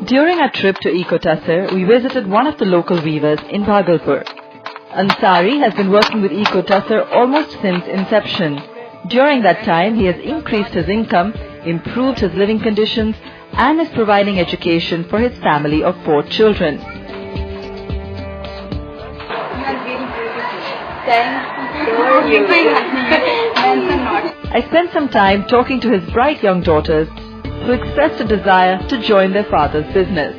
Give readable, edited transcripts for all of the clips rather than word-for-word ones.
During our trip to ECOTASAR, we visited one of the local weavers in Bhagalpur. Ansari has been working with ECOTASAR almost since inception. During that time, he has increased his income, improved his living conditions, and is providing education for his family of 4 children. I spent some time talking to his bright young daughters who expressed a desire to join their father's business.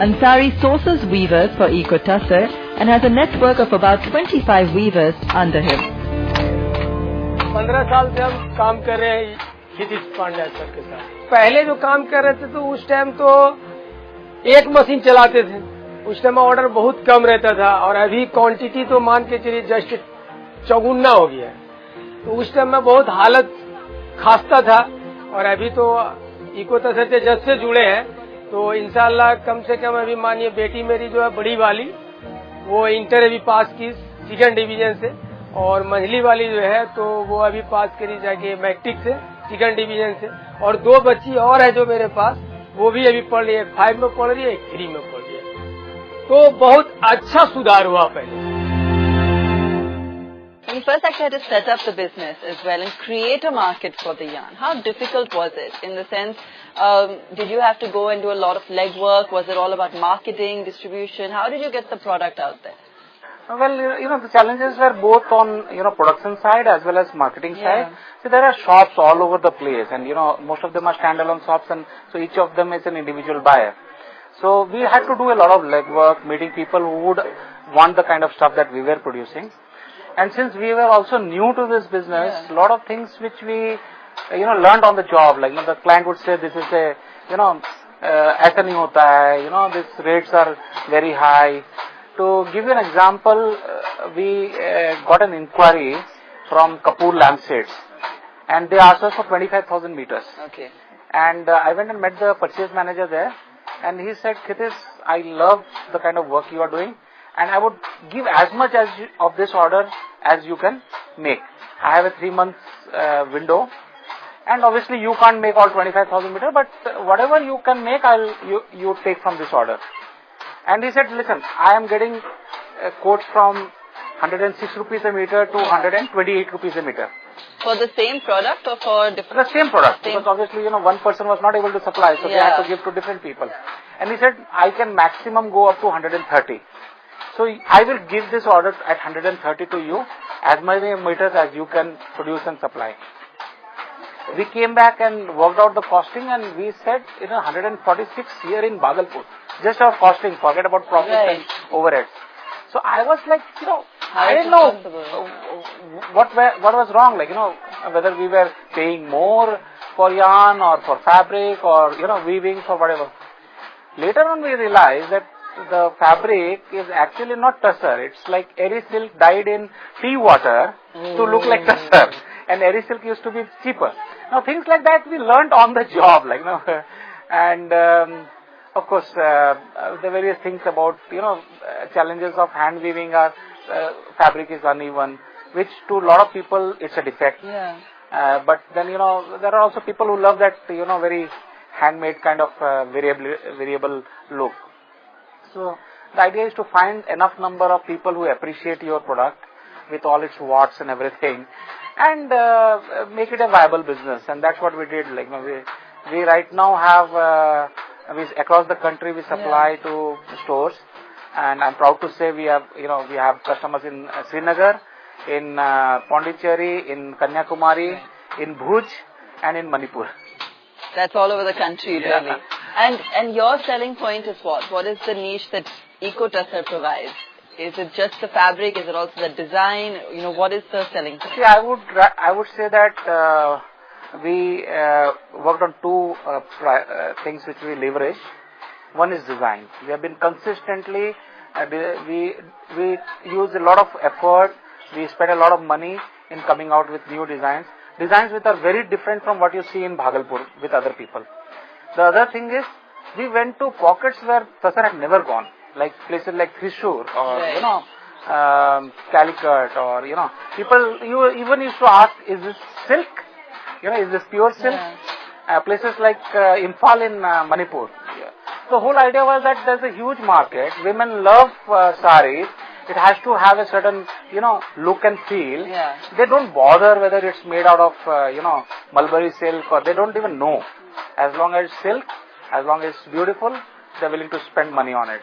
Ansari sources weavers for ECOTASAR and has a network of about 25 weavers under him. 15 साल से हम काम कर रहे हैं क्षितिज Pandya sir के साथ। पहले जो काम कर रहे थे तो उस टाइम तो एक मशीन चलाते थे, उस टाइम ऑर्डर बहुत कम रहता था और अभी क्वांटिटी तो मान के चलिए जस्ट चौगुना हो गया है। तो उस टाइम में बहुत हालत खास्ता था और अभी तो इकोतासर से जब से जुड़े हैं तो इंशाल्लाह कम से कम अभी मानिए बेटी मेरी जो है बड़ी वाली वो इंटर अभी पास की 2nd डिवीजन से और मंझली वाली जो है तो वो अभी पास करी जाके मैट्रिक से 2nd डिवीजन से और 2 बच्ची और है जो मेरे पास वो भी अभी पढ़ रही है, 5 में पढ़ रही है, 3 में पढ़ रही है। तो बहुत अच्छा सुधार हुआ पहले। When you first actually had to set up the business as well and create a market for the yarn, how difficult was it? In the sense, did you have to go and do a lot of legwork? Was it all about marketing, distribution? How did you get the product out there? Well, the challenges were both on, production side as well as marketing side. So there are shops all over the place and, most of them are standalone shops and so each of them is an individual buyer. So we had to do a lot of legwork, meeting people who would want the kind of stuff that we were producing. And since we were also new to this business, a lot of things which we, learned on the job, like, the client would say this is a, aisa nahi hota hai, these rates are very high. To give you an example, we got an inquiry from Kapoor Lampshades and they asked us for 25,000 meters. Okay. And I went and met the purchase manager there and he said, Kshitij, I love the kind of work you are doing and I would give as much of this order as you can make. I have a 3 months window and obviously you can't make all 25,000 meters, but whatever you can make, you take from this order. And he said, listen, I am getting quotes from 106 rupees a meter to 128 rupees a meter. For the same product or for different? The same product, because obviously, one person was not able to supply, so they had to give to different people. And he said, I can maximum go up to 130. So I will give this order at 130 to you, as many meters as you can produce and supply. We came back and worked out the costing and we said, 146 here in Bhagalpur. Just our costing, forget about profits and overheads. So I was like, I didn't know what was wrong, whether we were paying more for yarn or for fabric or, weaving for whatever. Later on we realized that the fabric is actually not tussar. It's like eri silk dyed in tea water to look like tussar. And eri silk used to be cheaper. Now things like that we learned on the job, and of course the various things about, challenges of hand weaving are fabric is uneven, which to a lot of people it's a defect. But then, there are also people who love that, very handmade kind of variable look. So the idea is to find enough number of people who appreciate your product with all its watts and everything and make it a viable business, and that's what we did. We right now have across the country we supply to stores, and I'm proud to say we have customers in Srinagar, in Pondicherry, in Kanyakumari, in Bhuj, and in Manipur. That's all over the country, really. And your selling point is what? What is the niche that ECOTASAR provides? Is it just the fabric? Is it also the design? What is the selling point? See, I would say that we worked on 2 things which we leverage. One is design. We have been consistently, we use a lot of effort, we spend a lot of money in coming out with new designs which are very different from what you see in Bhagalpur with other people. The other thing is, we went to pockets where tussar had never gone, like places like Thrissur or, Calicut or, people, even used to ask, is this silk? Is this pure silk? Places like Imphal in Manipur. The whole idea was that there's a huge market. Women love saris. It has to have a certain, look and feel. Yeah. They don't bother whether it's made out of, mulberry silk, or they don't even know. As long as it's silk, as long as it's beautiful, they're willing to spend money on it.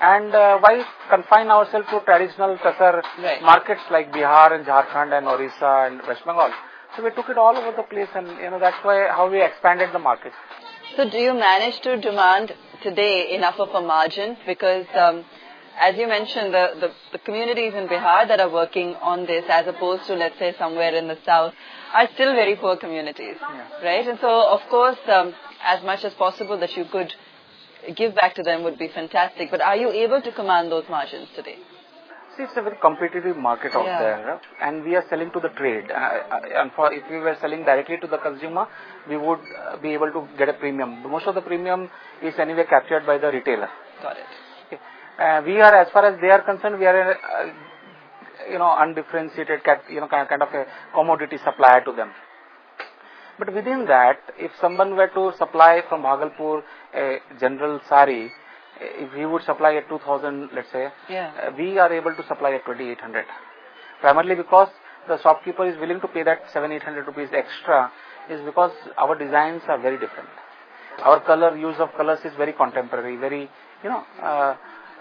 And why confine ourselves to traditional TUSSAH markets like Bihar and Jharkhand and Orissa and West Bengal? So we took it all over the place, and that's why how we expanded the market. So do you manage to demand today enough of a margin? Because as you mentioned, the communities in Bihar that are working on this, as opposed to, let's say, somewhere in the south, are still very poor communities, right? And so, of course, as much as possible that you could give back to them would be fantastic. But are you able to command those margins today? See, it's a very competitive market out there, and we are selling to the trade. And if we were selling directly to the consumer, we would be able to get a premium. Most of the premium is anyway captured by the retailer. Got it. We are, as far as they are concerned, we are undifferentiated, kind of a commodity supplier to them. But within that, if someone were to supply from Bhagalpur a general sari, if he would supply at 2,000, let's say, we are able to supply at 2,800. Primarily because the shopkeeper is willing to pay that 700-800 rupees extra, is because our designs are very different. Our use of colors is very contemporary, very,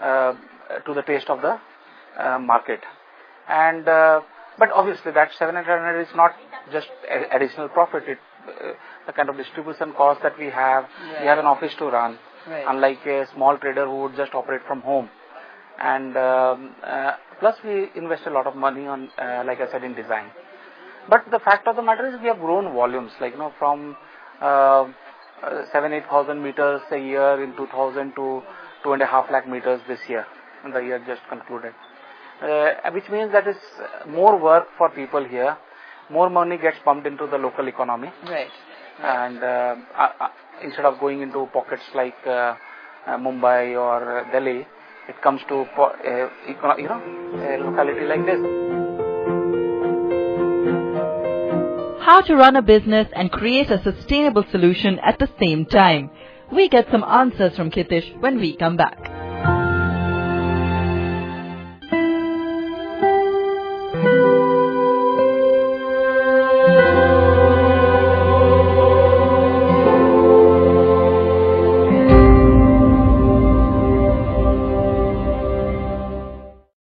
to the taste of the market. And but obviously that 700 is not just additional profit. The kind of distribution cost that we have an office to run, unlike a small trader who would just operate from home. And plus we invest a lot of money on, like I said, in design. But the fact of the matter is we have grown volumes, from 7,000-8,000 meters a year in 2000 to 2.5 lakh meters this year, in the year just concluded. Which means that is more work for people here, more money gets pumped into the local economy. Right. And instead of going into pockets like Mumbai or Delhi, it comes to a locality like this. How to run a business and create a sustainable solution at the same time. We get some answers from Kitish when we come back.